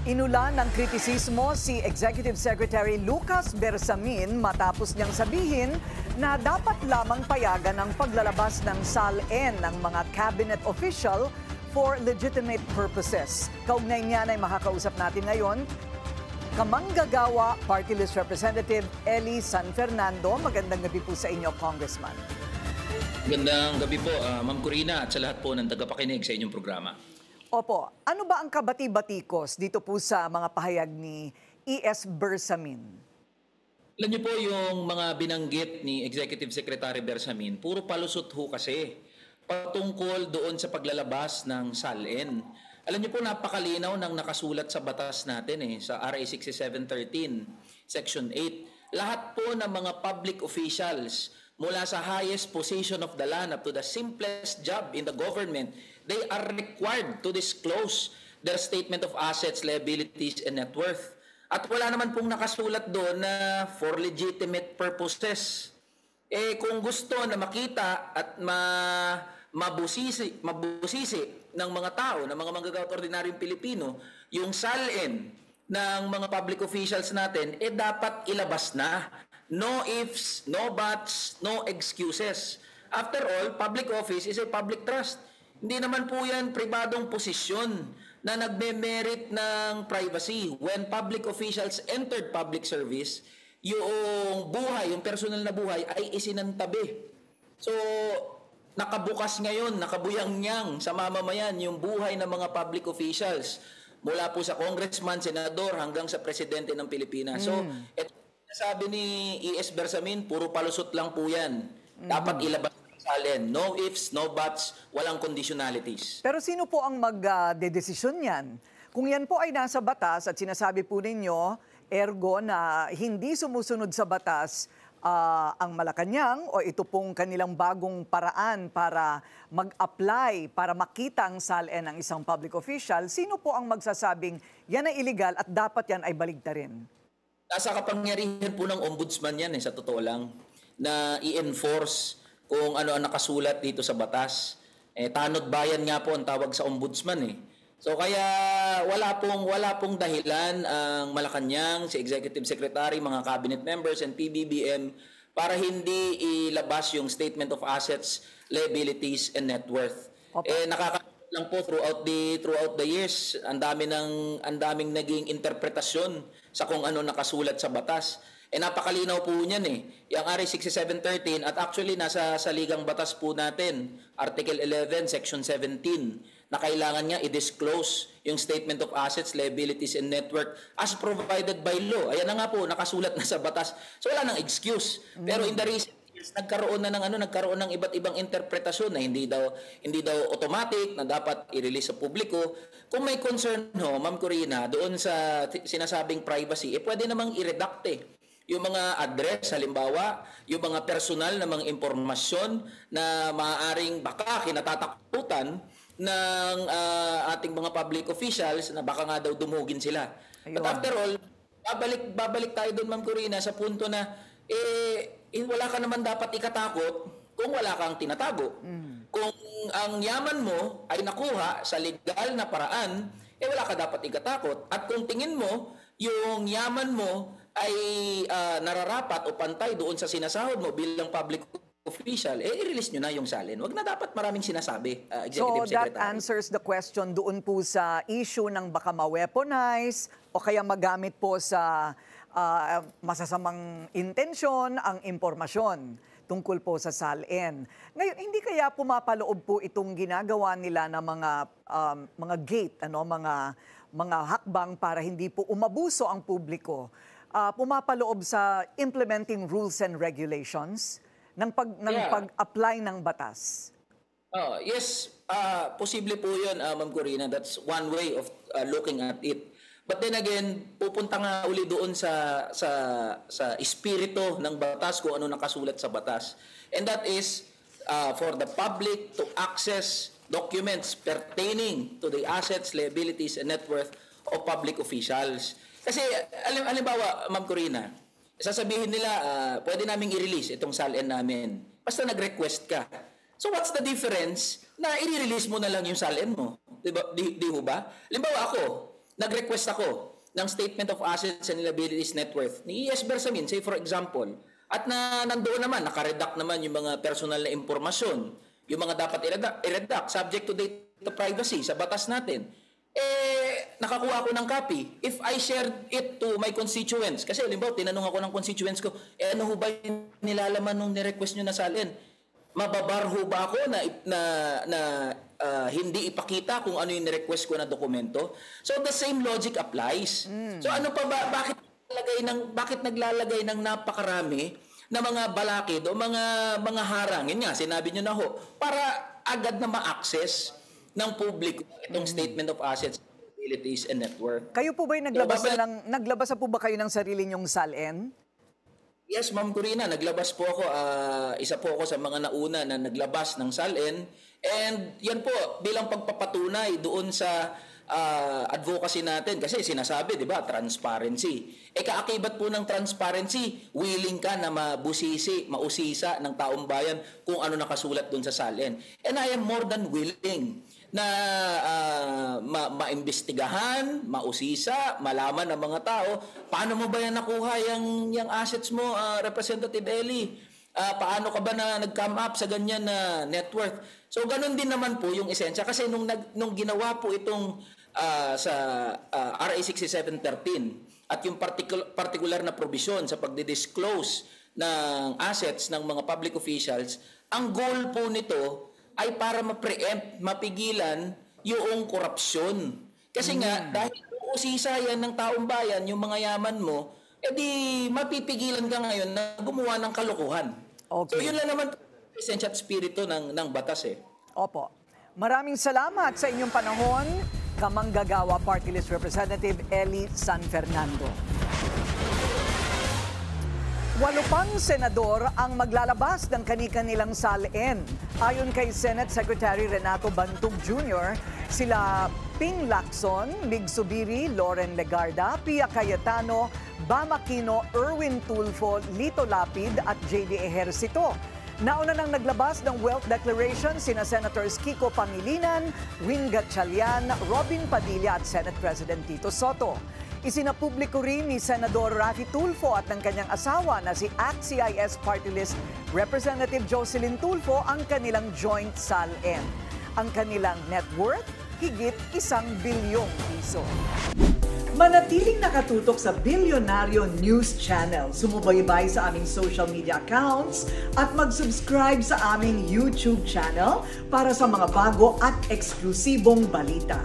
Inulan ng kritisismo si Executive Secretary Lucas Bersamin matapos niyang sabihin na dapat lamang payagan ang paglalabas ng SALN ng mga cabinet official for legitimate purposes. Kaugnay niyan ay makakausap natin ngayon Kamanggagawa Party List Representative Eli San Fernando. Magandang gabi po sa inyo, Congressman. Magandang gabi po, Ma'am Corina, at sa lahat po ng tagapakinig sa inyong programa. Opo, ano ba ang kabati-batikos dito po sa mga pahayag ni E.S. Bersamin? Alam niyo po yung mga binanggit ni Executive Secretary Bersamin, puro palusot ho kasi patungkol doon sa paglalabas ng SALN. Alam niyo po, napakalinaw ng nakasulat sa batas natin sa RA 6713, Section 8. Lahat po ng mga public officials mula sa highest position of the land up to the simplest job in the government, they are required to disclose their statement of assets, liabilities, and net worth. At wala naman pong nakasulat doon na for legitimate purposes. Kung gusto na makita at mabusisi ng mga tao, ng mga manggagawa't ordinaryong Pilipino, yung SALN ng mga public officials natin, dapat ilabas na. No ifs, no buts, no excuses. After all, public office is a public trust. Hindi naman po yan pribadong posisyon na nagme-merit ng privacy. When public officials entered public service, yung buhay, yung personal na buhay ay isinantabi. So, nakabukas ngayon, nakabuyang-nyang sa mamamayan yung buhay ng mga public officials. Mula po sa congressman, senador, hanggang sa presidente ng Pilipinas. So, sabi ni E.S. Bersamin, puro palusot lang po yan. Dapat ilabas ng SALN. No ifs, no buts, walang conditionalities. Pero sino po ang magdedesisyon yan? Kung yan po ay nasa batas at sinasabi po ninyo, ergo na hindi sumusunod sa batas ang Malacanang o ito pong kanilang bagong paraan para mag-apply, para makita ang SALN ng isang public official, sino po ang magsasabing yan ay illegal at dapat yan ay baligtarin? Nasa kapangyarihan po ng ombudsman yan sa totoo lang, na i-enforce kung ano ang nakasulat dito sa batas. Tanod bayan nga po ang tawag sa ombudsman So kaya wala pong dahilan ang Malacanang, si Executive Secretary, mga cabinet members and PBBM para hindi ilabas yung statement of assets, liabilities and net worth. Nakaka lang po throughout the years, ang daming naging interpretasyon sa kung ano nakasulat sa batas. Napakalinaw po niyan yung RA 6713 at actually nasa saligang batas po natin, Article 11, Section 17, na kailangan nga i-disclose yung statement of assets, liabilities, and net worth as provided by law. Ayan na nga po, nakasulat na sa batas. So wala nang excuse. Pero in the recent years, nagkaroon ng iba't ibang interpretasyon na hindi daw automatic na dapat i-release sa publiko. Kung may concern Ma'am Corina, doon sa sinasabing privacy, pwede namang i-redact yung mga address, halimbawa, yung mga personal na mga impormasyon na maaaring baka kinatatakutan ng ating mga public officials na baka nga daw dumugin sila. Ayun. But after all, babalik tayo doon, Ma'am Corina, sa punto na wala ka naman dapat ikatakot kung wala kang tinatago. Kung ang yaman mo ay nakuha sa legal na paraan, wala ka dapat ikatakot. At kung tingin mo, yung yaman mo ay nararapat o pantay doon sa sinasahod mo bilang public official, i-release nyo na yung SALN. Wag na dapat maraming sinasabi, Executive Secretary. So that answers the question doon po sa issue ng baka ma-weaponize o kaya magamit po sa masasamang intensyon ang impormasyon tungkol po sa SALN. Ngayon, hindi kaya pumapaloob po itong ginagawa nila na mga gate, mga hakbang para hindi po umabuso ang publiko? Pumapaloob sa implementing rules and regulations ng pag-apply ng batas? Yes, posible po yun, Ma'am Corina. That's one way of looking at it. But then again, pupunta nga uli doon sa espiritu ng batas kung ano nakasulat sa batas. And that is for the public to access documents pertaining to the assets, liabilities, and net worth of public officials. Kasi, halimbawa, Ma'am Corina, sasabihin nila, pwede naming i-release itong SALN namin. Basta nag-request ka. So what's the difference na i-release mo na lang yung SALN mo? Di ho ba? Halimbawa ako, nag-request ako ng Statement of Assets and Liabilities Net Worth ni ES Bersamin, say for example, at nandoon naman, nakaredact naman yung mga personal na impormasyon, yung mga dapat i-redact subject to data privacy sa batas natin. Nakakuha ako ng copy. If I shared it to my constituents, kasi halimbawa, tinanong ako ng constituents ko, ano ho ba yung nilalaman nung ni-request nyo na salin? Mababar ho ba ako na hindi ipakita kung ano yung ni-request ko na dokumento? So the same logic applies. So ano pa ba, bakit naglalagay ng napakarami na mga balakid o mga harang? Yun nga, sinabi nyo na ho, para agad na ma-access ng publiko itong Statement of Assets, Liabilities, and Net Worth. Kayo po ba'y naglabas na po ba kayo ng sarili nyong SALN? Yes, Ma'am Corina, naglabas po ako. Isa po ako sa mga nauna na naglabas ng SALN. And yan po, bilang pagpapatunay doon sa advocacy natin. Kasi sinasabi, di ba, transparency. Kaakibat po ng transparency, willing ka na mausisa ng taong bayan kung ano nakasulat doon sa SALN. And I am more than willing na maimbestigahan, mausisa, malaman ng mga tao, paano mo ba yan nakuha yung assets mo, Representative Ellie? Paano ka ba na nag-come up sa ganyan na net worth? So ganun din naman po yung esensya kasi nung ginawa po itong sa RA 6713 at yung particular na provision sa pagdi-disclose ng assets ng mga public officials, ang goal po nito ay para ma-preempt, mapigilan yung korupsyon. Kasi nga, dahil usisa yan ng taong bayan, yung mga yaman mo, edi mapipigilan ka ngayon na gumawa ng kalokohan. Okay. So yun lang naman esensya at spirito ng batas eh. Opo. Maraming salamat sa inyong panahon, Kamanggagawa Party List Representative Ellie San Fernando. 8 pang senador ang maglalabas ng kani-kanilang SALN. Ayon kay Senate Secretary Renato Bantog Jr., sila Ping Lacson, Mig Subiri, Loren Legarda, Pia Cayetano, Bam Aquino, Erwin Tulfo, Lito Lapid at JD Ejercito. Nauna nang naglabas ng Wealth Declaration sina Senators Kiko Pangilinan, Win Gatchalian, Robin Padilla at Senate President Tito Soto. Isinapubliko rin ni Senador Raffy Tulfo at ng kanyang asawa na si ACT-CIS Party List Representative Jocelyn Tulfo ang kanilang joint SALN. Ang kanilang net worth, higit 1 bilyong piso. Manatiling nakatutok sa Bilyonaryo News Channel. Sumubaybay sa aming social media accounts at mag-subscribe sa aming YouTube channel para sa mga bago at eksklusibong balita.